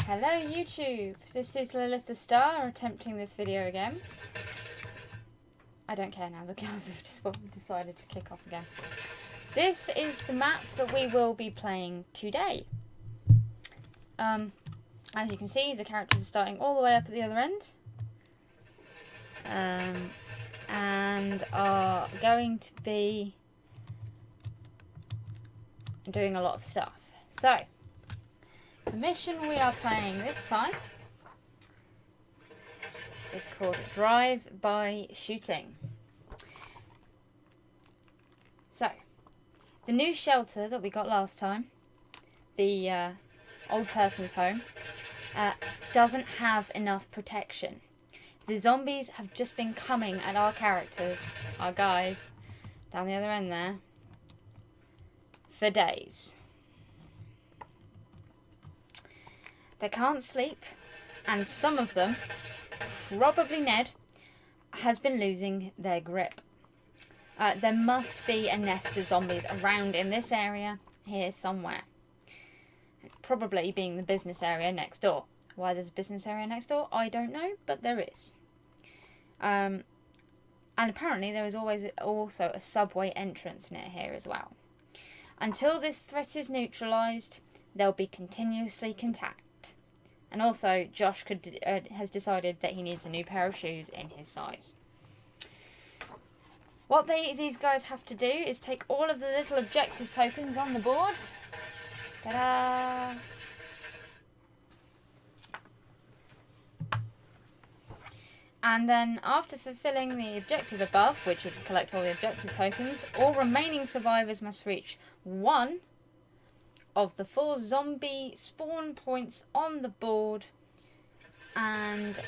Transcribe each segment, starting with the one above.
Hello YouTube, this is Lilith the Star attempting this video again. I don't care now, the girls have just decided to kick off again. This is the map that we will be playing today. As you can see, the characters are starting all the way up at the other end. And are going to be doing a lot of stuff. So, the mission we are playing this time is called Drive-By Shooting. So, the new shelter that we got last time, the old person's home, doesn't have enough protection. The zombies have just been coming at our characters, our guys, down the other end there, for days. They can't sleep, and some of them, probably Ned, has been losing their grip. There must be a nest of zombies around in this area here somewhere. Probably being the business area next door. Why there's a business area next door, I don't know, but there is. And apparently there is also a subway entrance near here as well. Until this threat is neutralised, they'll be continuously contact. And also, Josh has decided that he needs a new pair of shoes in his size. What these guys have to do is take all of the little objective tokens on the board. Ta-da! And then, after fulfilling the objective above, which is to collect all the objective tokens, all remaining survivors must reach one of the 4 zombie spawn points on the board and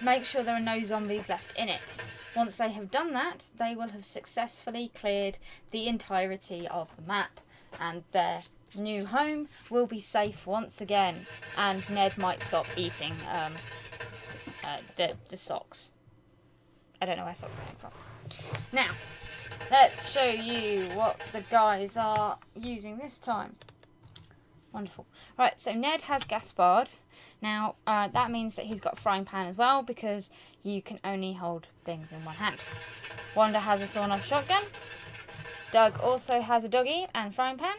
make sure there are no zombies left in it. Once they have done that, they will have successfully cleared the entirety of the map and their new home will be safe once again, and Ned might stop eating the socks. I don't know where socks came from. Now, let's show you what the guys are using this time. Wonderful. Right, so Ned has Gaspard. Now, that means that he's got a frying pan as well, because you can only hold things in one hand. Wanda has a sawn-off shotgun. Doug also has a doggy and frying pan.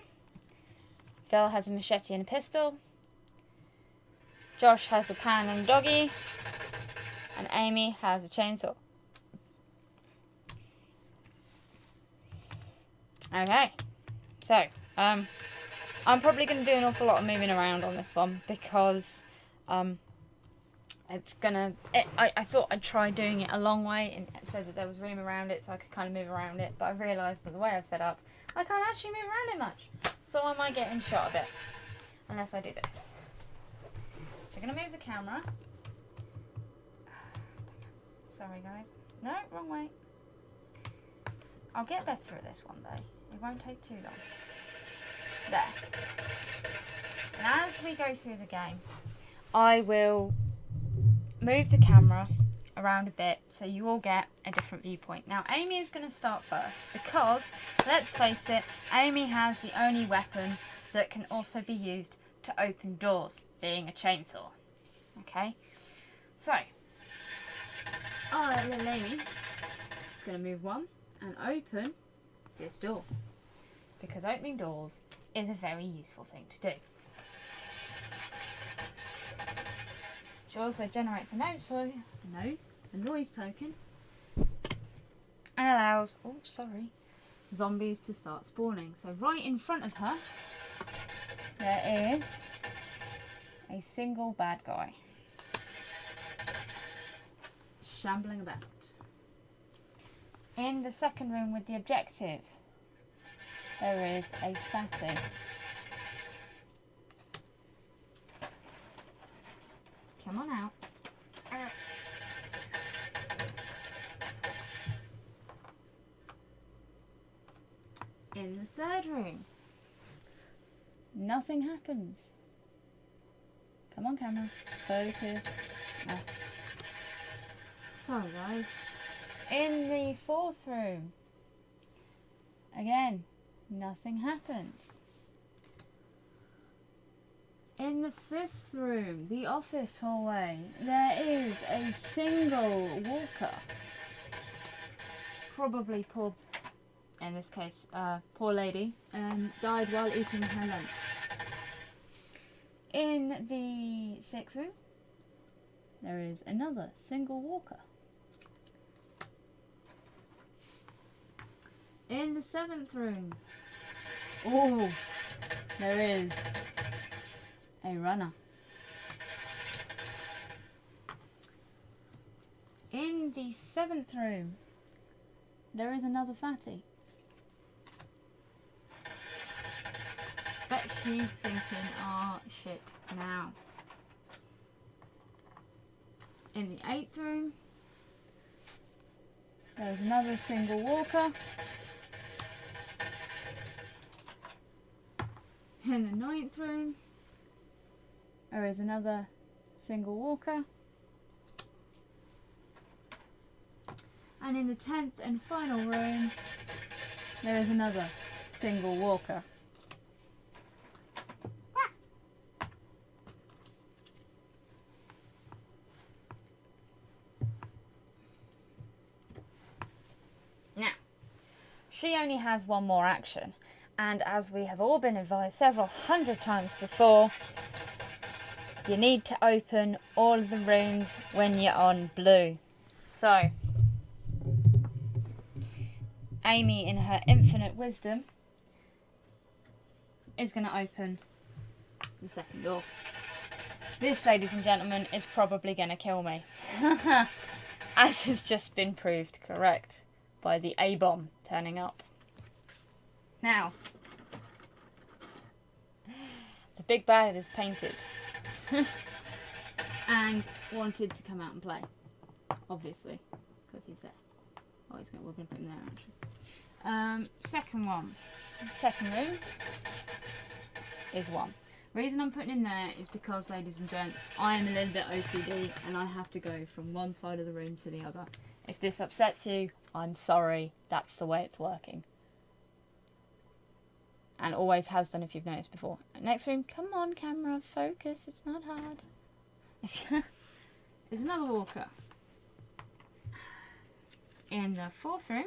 Phil has a machete and a pistol. Josh has a pan and a doggy. And Amy has a chainsaw. Okay, so I'm probably going to do an awful lot of moving around on this one because it's gonna. I thought I'd try doing it a long way so that there was room around it, so I could kind of move around it. But I realised that the way I've set up, I can't actually move around it much, so I might get in shot a bit unless I do this. So I'm going to move the camera. Sorry guys. No, wrong way. I'll get better at this one day. It won't take too long. There. And as we go through the game, I will move the camera around a bit so you all get a different viewpoint. Now, Amy is going to start first because, let's face it, Amy has the only weapon that can also be used to open doors, being a chainsaw. Okay? So, little Amy is going to move one and open this door, because opening doors is a very useful thing to do. She also generates a noise token and allows zombies to start spawning. So right in front of her there is a single bad guy shambling about. In the second room with the objective, there is a fatty. Come on out. In the third room, nothing happens. Come on, camera. Focus. Oh. Sorry, guys. In the fourth room, again, nothing happens. In In the 5th room, the office hallway, there is a single walker. Probably poor, in this case, poor lady, died while eating her lunch. In the 6th room, there is another single walker. In the 7th room, oh, there is a runner. In the 7th room, there is another fatty. Bet she's thinking, oh shit, now. In the 8th room, there is another single walker. In the 9th room, there is another single walker. And in the 10th and final room, there is another single walker. Now, she only has one more action. And as we have all been advised several hundred times before, you need to open all of the rooms when you're on blue. So, Amy, in her infinite wisdom, is going to open the second door. This, ladies and gentlemen, is probably going to kill me. As has just been proved correct by the A-bomb turning up. Now, the big bad is painted and wanted to come out and play, obviously, because he's there. Oh, we're going to put him there, actually. Second room is 1. Reason I'm putting him there is because, ladies and gents, I am a little bit OCD and I have to go from one side of the room to the other. If this upsets you, I'm sorry, that's the way it's working. And always has done if you've noticed before. Next room, come on camera, focus, it's not hard. There's another walker. In the 4th room,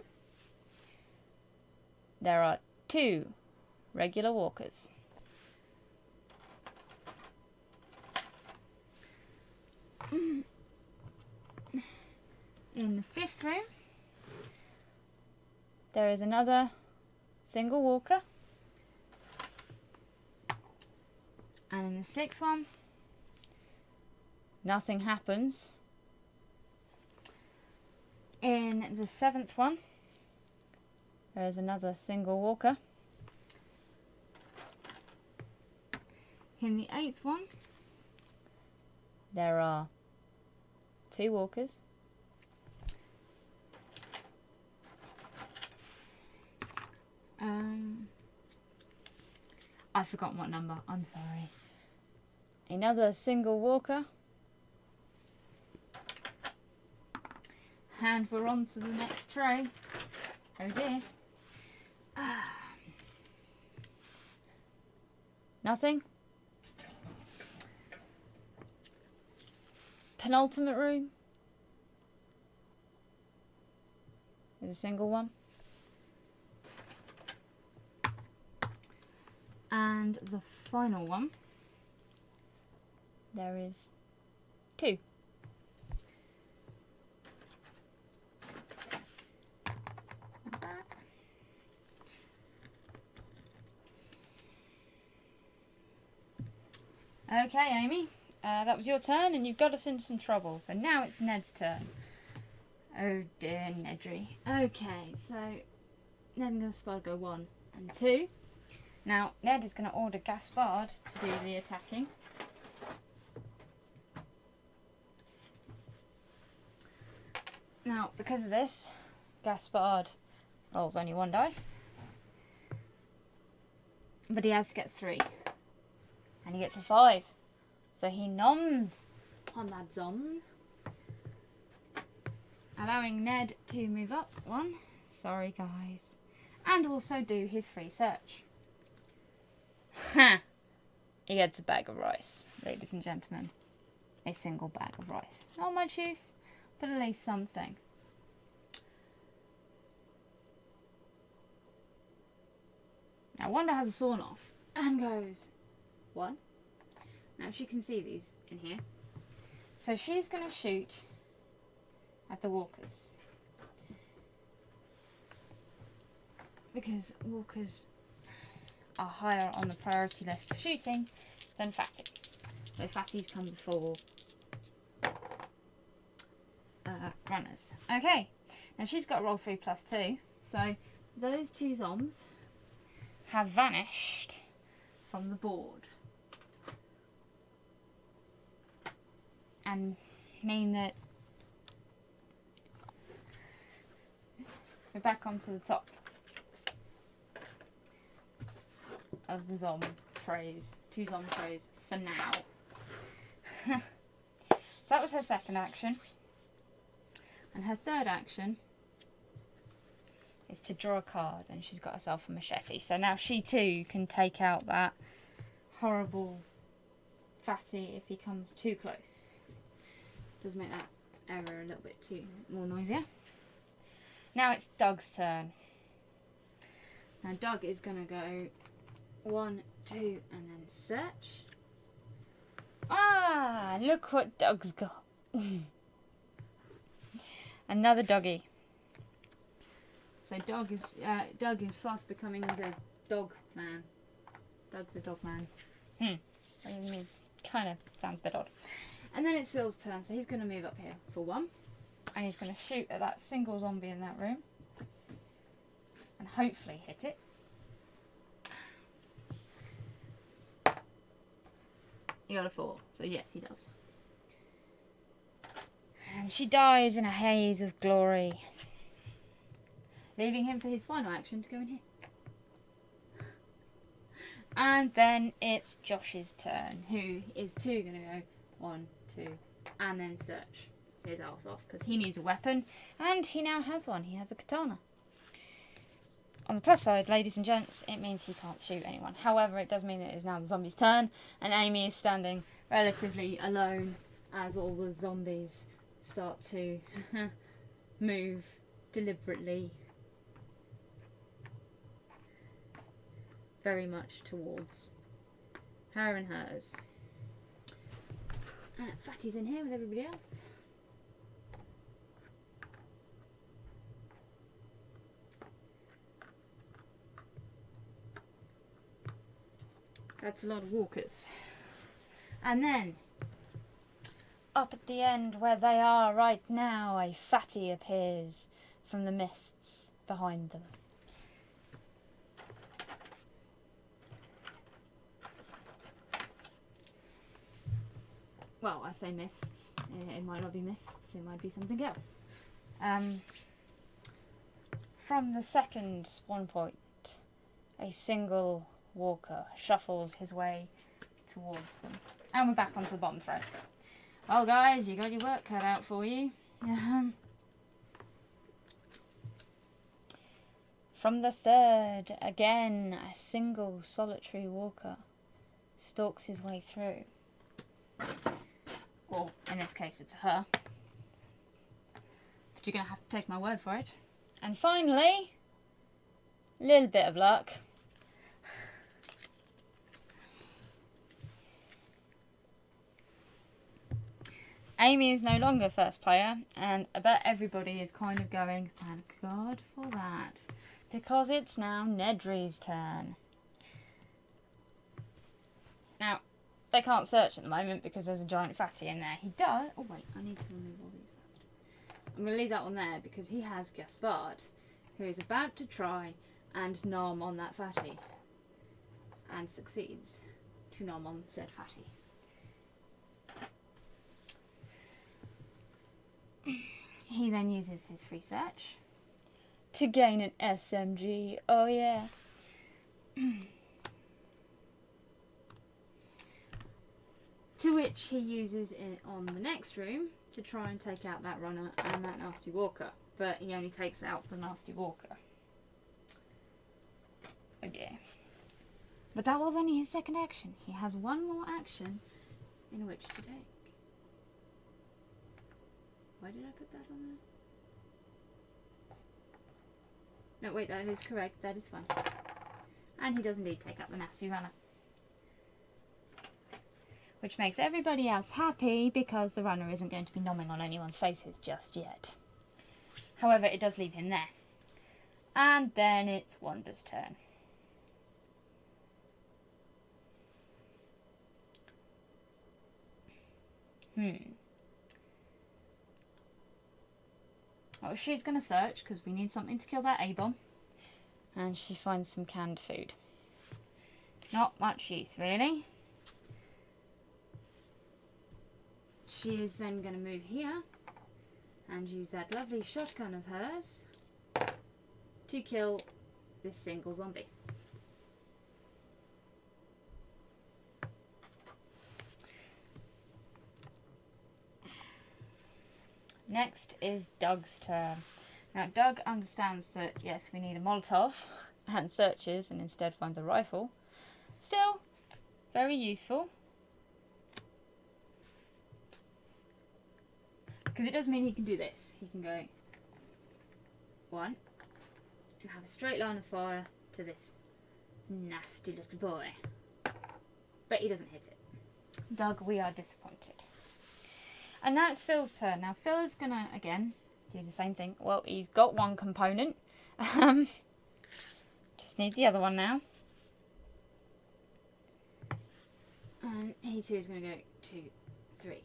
there are 2 regular walkers. In the 5th room, there is another single walker. And in the 6th one, nothing happens. In the 7th one, there is another single walker. In the 8th one, there are 2 walkers. I've forgotten what number, I'm sorry. Another single walker. And we're on to the next tray. Oh dear. Nothing. Penultimate room. There's a single one. And the final one, there is 2. Like that. Okay, Amy, that was your turn and you've got us in some trouble. So now it's Ned's turn. Oh dear, Nedry. Okay, so Ned and Gaspard go 1 and 2. Now, Ned is going to order Gaspard to do the attacking. Now, because of this, Gaspard rolls only 1 dice. But he has to get 3. And he gets a 5. So he noms on that zom. Allowing Ned to move up 1. Sorry, guys. And also do his free search. Ha! he gets a bag of rice, ladies and gentlemen. A single bag of rice. Not much use, but at least something. Now Wanda has a sawn off and goes, one. Now she can see these in here. So she's going to shoot at the walkers. Because walkers are higher on the priority list for shooting than fatties. So fatties come before runners. Okay, now she's got roll 3 plus 2. So those 2 zombs have vanished from the board. And mean that we're back onto the top of the zom trays. 2 zom trays for now. So that was her second action. And her third action is to draw a card, and she's got herself a machete. So now she too can take out that horrible fatty if he comes too close. Does make that error a little bit too more noisier. Now it's Doug's turn. Now Doug is going to go 1, 2 and then search. Ah, look what Doug's got. Another doggy. So Doug is fast becoming the dog man. Doug the dog man. I mean, kind of sounds a bit odd. And then it's Phil's turn, so he's going to move up here for 1. And he's going to shoot at that single zombie in that room. And hopefully hit it. He got a 4, so yes, he does. And she dies in a haze of glory, leaving him for his final action to go in here. And then it's Josh's turn, who is too going to go 1, 2, and then search his arse off, because he needs a weapon, and he now has one. He has a katana. On the plus side, ladies and gents, it means he can't shoot anyone. However, it does mean that it is now the zombie's turn, and Amy is standing relatively alone as all the zombies start to move deliberately very much towards her and hers. Fatty's in here with everybody else. That's a lot of walkers. And then, up at the end where they are right now, a fatty appears from the mists behind them. Well, I say mists. It might not be mists, it might be something else. From the second spawn point, a single walker shuffles his way towards them. And we're back onto the bottom throw. Well, guys, you got your work cut out for you. From the third, again, a single solitary walker stalks his way through. Well, in this case, it's her. But you're going to have to take my word for it. And finally, a little bit of luck. Amy is no longer first player, and I bet everybody is kind of going, thank God for that. Because it's now Nedry's turn. Now, they can't search at the moment because there's a giant fatty in there. He does... Oh, wait, I need to remove all these first. I'm going to leave that one there because he has Gaspard, who is about to try and nom on that fatty. And succeeds to nom on said fatty. He then uses his free search to gain an SMG. Oh yeah. To which he uses it on the next room to try and take out that runner and that nasty walker. But he only takes out the nasty walker. Oh dear. But that was only his second action. He has one more action in which to take. Why did I put that on there? No, wait, that is correct. That is fine. And he does indeed take up the nasty runner. Which makes everybody else happy because the runner isn't going to be nomming on anyone's faces just yet. However, it does leave him there. And then it's Wanda's turn. Oh, she's going to search because we need something to kill that A-bomb. And she finds some canned food. Not much use, really. She is then going to move here and use that lovely shotgun of hers to kill this single zombie. Next is Doug's turn. Now Doug understands that yes, we need a Molotov and searches and instead finds a rifle. Still, very useful. Because it does mean he can do this. He can go 1 and have a straight line of fire to this nasty little boy. But he doesn't hit it. Doug, we are disappointed. And now it's Phil's turn. Now Phil is going to, again, do the same thing. Well, he's got one component. Just need the other one now. And he too is going to go 2, 3.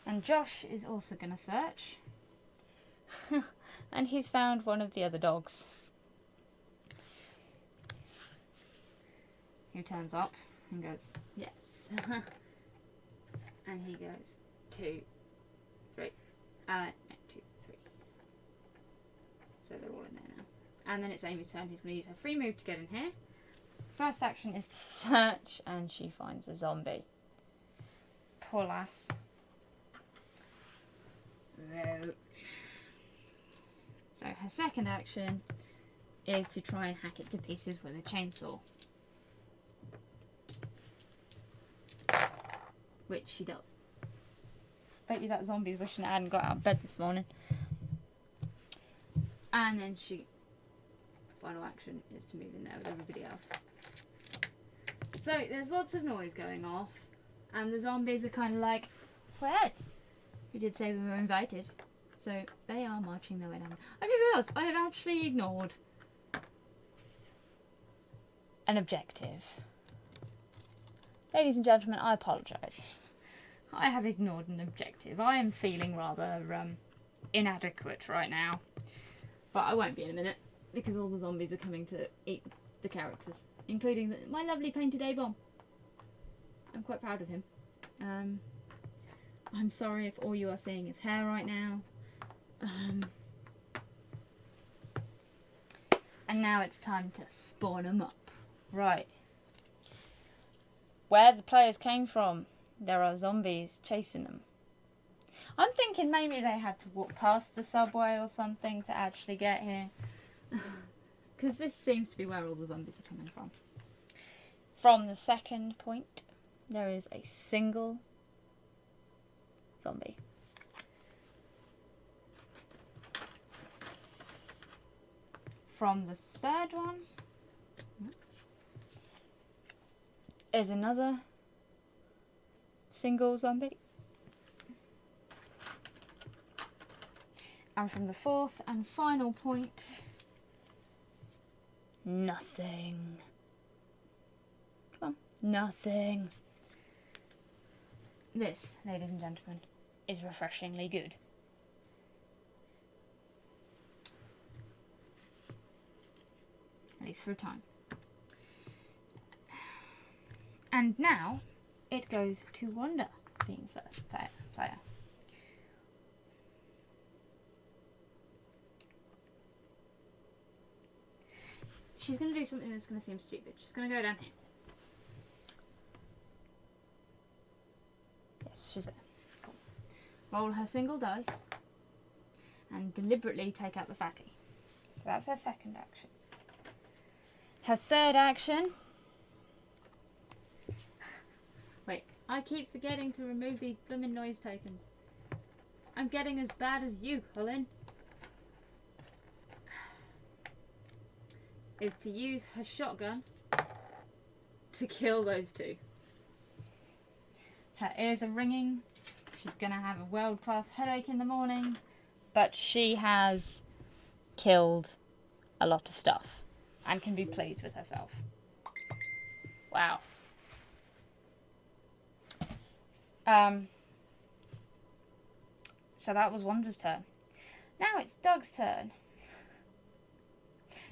And Josh is also going to search. And he's found one of the other dogs. Who turns up and goes, yes. And he goes 2, 3. No, 2, 3. So they're all in there now. And then it's Amy's turn. He's going to use her free move to get in here. First action is to search, and she finds a zombie. Poor lass. So her second action is to try and hack it to pieces with a chainsaw. Which she does. Bet you that zombie's wishing it hadn't got out of bed this morning. And then final action is to move in there with everybody else. So there's lots of noise going off, and the zombies are kind of like, well, we did say we were invited. So they are marching their way down. I just realised I have actually ignored an objective. Ladies and gentlemen, I apologise. I have ignored an objective. I am feeling rather inadequate right now. But I won't be in a minute, because all the zombies are coming to eat the characters, including my lovely painted A-bomb. I'm quite proud of him. I'm sorry if all you are seeing is hair right now. And now it's time to spawn them up. Right. Where the players came from, there are zombies chasing them. I'm thinking maybe they had to walk past the subway or something to actually get here. Because this seems to be where all the zombies are coming from. From the second point, there is a single zombie. From the third one, is another single zombie. And from the fourth and final point, nothing. Come on, nothing. This, ladies and gentlemen, is refreshingly good. At least for a time. And now, it goes to Wanda, being first player. She's going to do something that's going to seem stupid. She's going to go down here. Yes, she's there. Cool. Roll her single dice and deliberately take out the fatty. So that's her second action. Her third action... Wait, I keep forgetting to remove the blooming noise tokens. I'm getting as bad as you, Colin. Is to use her shotgun to kill those two. Her ears are ringing. She's going to have a world-class headache in the morning. But she has killed a lot of stuff and can be pleased with herself. Wow. So that was Wanda's turn. Now it's Doug's turn.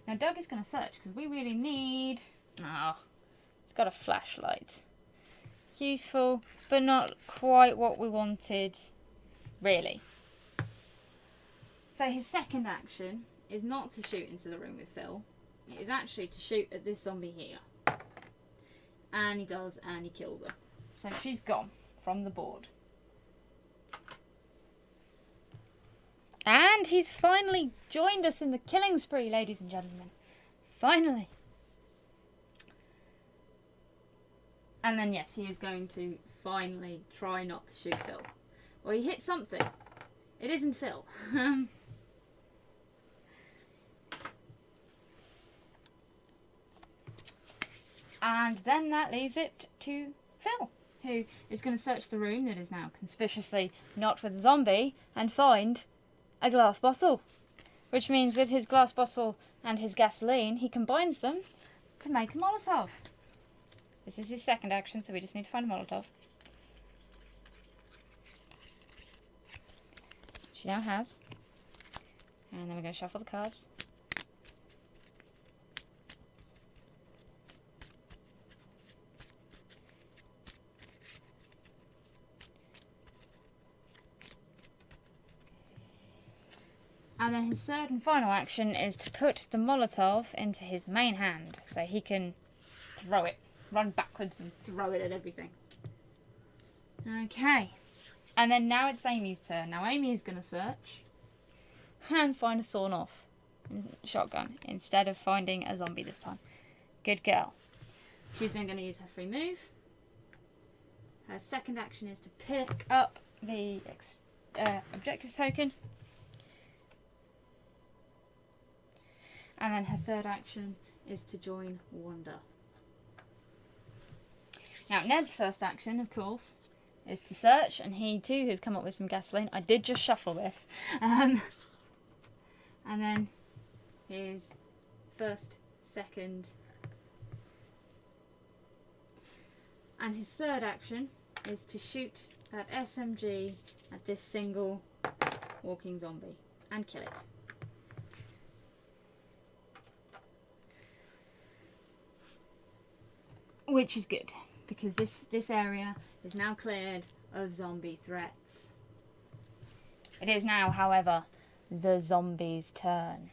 Now Doug is going to search because we really need... Oh, it's got a flashlight. Useful, but not quite what we wanted, really. So his second action is not to shoot into the room with Phil. It is actually to shoot at this zombie here. And he does, and he kills her. So she's gone from the board. And he's finally joined us in the killing spree, ladies and gentlemen. Finally. And then, yes, he is going to finally try not to shoot Phil. Well, he hit something. It isn't Phil. And then that leaves it to Phil, who is going to search the room that is now conspicuously not with a zombie and find a glass bottle. Which means with his glass bottle and his gasoline, he combines them to make a Molotov. This is his second action, so we just need to find a Molotov. She now has. And then we're going to shuffle the cards. And then his third and final action is to put the Molotov into his main hand so he can throw it. Run backwards and throw it at everything. Okay. And then now it's Amy's turn. Now Amy is going to search and find a sawn-off shotgun instead of finding a zombie this time. Good girl. She's then going to use her free move. Her second action is to pick up the objective token. And then her third action is to join Wanda. Now, Ned's first action, of course, is to search, and he too has come up with some gasoline. I did just shuffle this. And then his first, second, and his third action is to shoot that SMG at this single walking zombie and kill it. Which is good, because this area is now cleared of zombie threats. It is now, however, the zombie's turn.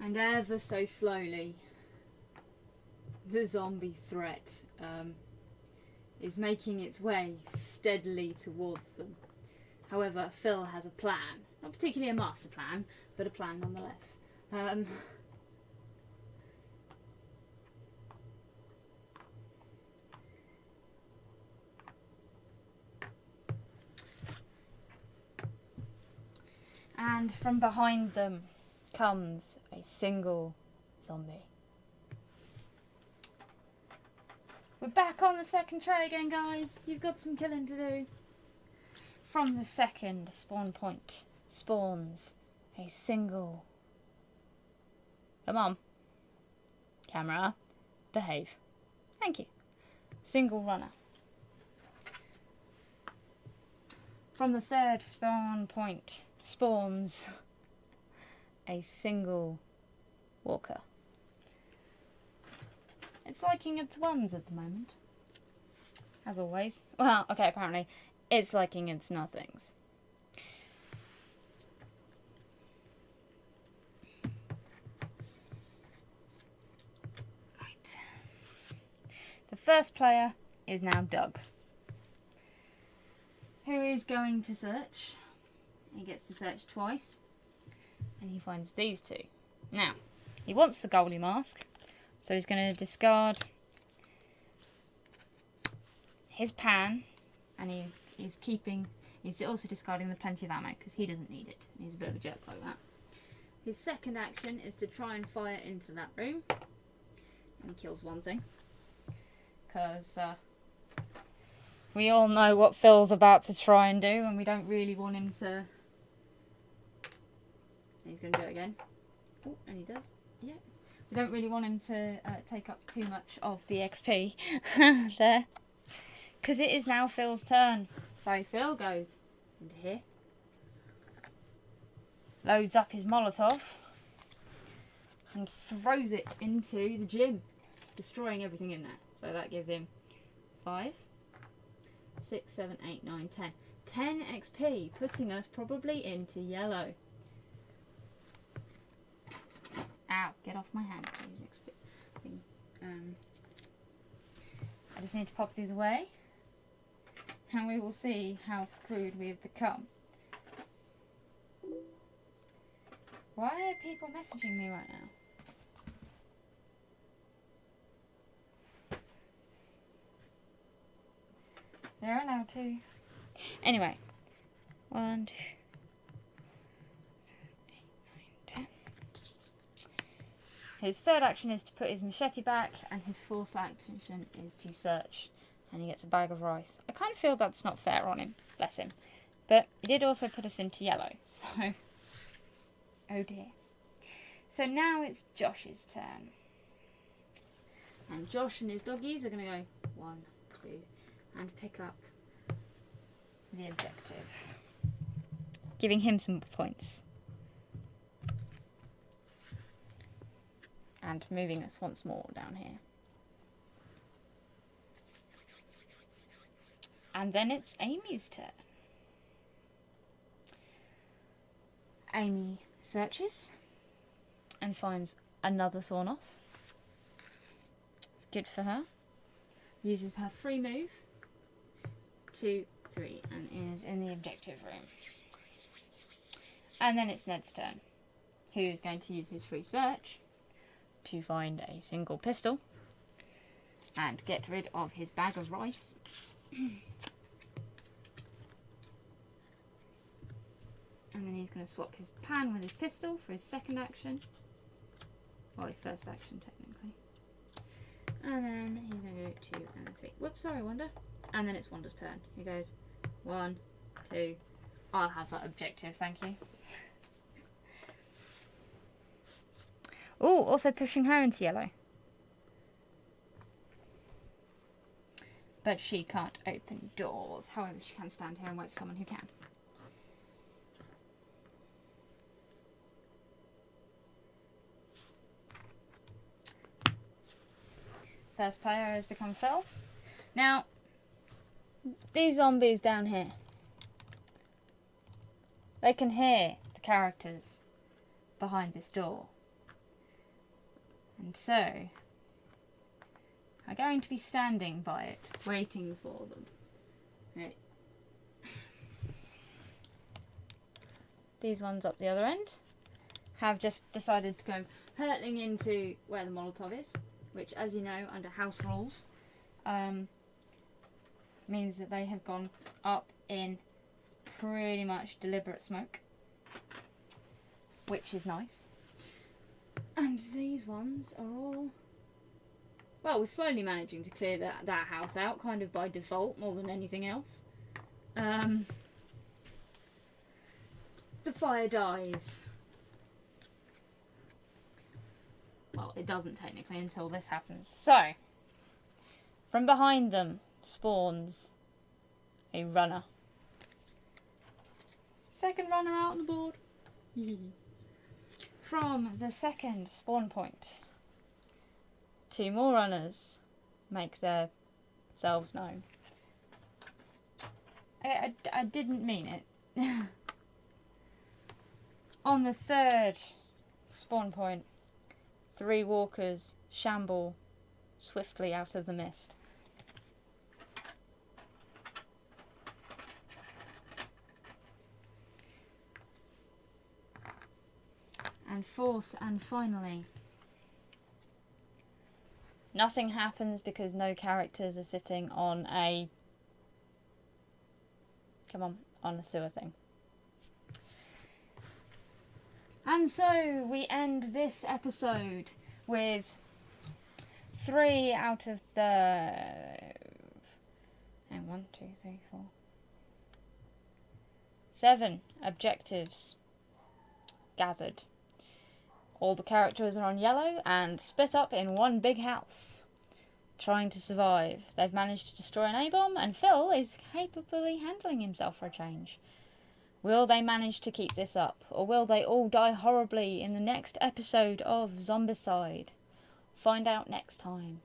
And ever so slowly, the zombie threat is making its way steadily towards them. However, Phil has a plan. Not particularly a master plan, but a plan nonetheless. And from behind them comes a single zombie. We're back on the second tray again, guys. You've got some killing to do. From the second spawn point spawns a single... Come on. Camera. Behave. Thank you. Single runner. From the third spawn point spawns a single walker. It's liking its ones at the moment. As always. Well, okay, apparently it's liking its nothings. Right. The first player is now Doug, who who is going to search. He gets to search twice. And he finds these two. Now, he wants the goalie mask. So he's going to discard his pan. And he's also discarding the plenty of ammo because he doesn't need it. He's a bit of a jerk like that. His second action is to try and fire into that room. And he kills one thing. Because we all know what Phil's about to try and do, and we don't really want him to... He's going to do it again. Oh, and he does. Yeah. We don't really want him to take up too much of the XP there. Because it is now Phil's turn. So Phil goes into here. Loads up his Molotov. And throws it into the gym. Destroying everything in there. So that gives him 5, 6, 7, 8, 9, 10. 10 XP, putting us probably into yellow. Ow, get off my hand, please. I just need to pop these away. And we will see how screwed we have become. Why are people messaging me right now? They're allowed to. Anyway. 1, 2, 8, 9, 10. His third action is to put his machete back, and his fourth action is to search. And he gets a bag of rice. I kind of feel that's not fair on him. Bless him. But he did also put us into yellow. So. Oh dear. So now it's Josh's turn. And Josh and his doggies are going to go 1, 2, and pick up the objective. Giving him some points. And moving us once more down here. And then it's Amy's turn. Amy searches and finds another sawn off. Good for her. Uses her free move. 2, 3, and is in the objective room. And then it's Ned's turn, who is going to use his free search to find a single pistol and get rid of his bag of rice. And then he's going to swap his pan with his pistol for his second action. Well, his first action, technically. And then he's going to go 2 and 3. Whoops, sorry, Wanda. And then it's Wanda's turn. He goes 1, 2. I'll have that objective, thank you. Oh, also pushing her into yellow. But she can't open doors. However, she can stand here and wait for someone who can. First player has become Phil. Now, these zombies down here, they can hear the characters behind this door. And so, I'm going to be standing by it, waiting for them. Right. These ones up the other end have just decided to go hurtling into where the Molotov is, which, as you know, under house rules, means that they have gone up in pretty much deliberate smoke, which is nice. And these ones are all... Well, we're slowly managing to clear that house out, kind of by default, more than anything else. The fire dies. Well, it doesn't technically until this happens. So, from behind them spawns a runner. Second runner out on the board. From the second spawn point, 2 more runners make themselves known. I didn't mean it. On the third spawn point, 3 walkers shamble swiftly out of the mist. And fourth and finally, nothing happens because no characters are sitting on a... Come on a sewer thing. And so we end this episode with 3 out of the... And 1, 2, 3, 4... 7 objectives gathered. All the characters are on yellow and split up in one big house, trying to survive. They've managed to destroy an A-bomb, and Phil is capably handling himself for a change. Will they manage to keep this up, or will they all die horribly in the next episode of Zombicide? Find out next time.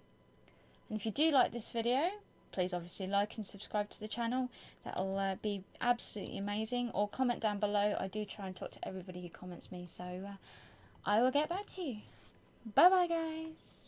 And if you do like this video, please obviously like and subscribe to the channel. That'll be absolutely amazing. Or comment down below. I do try and talk to everybody who comments me, so I will get back to you. Bye bye, guys.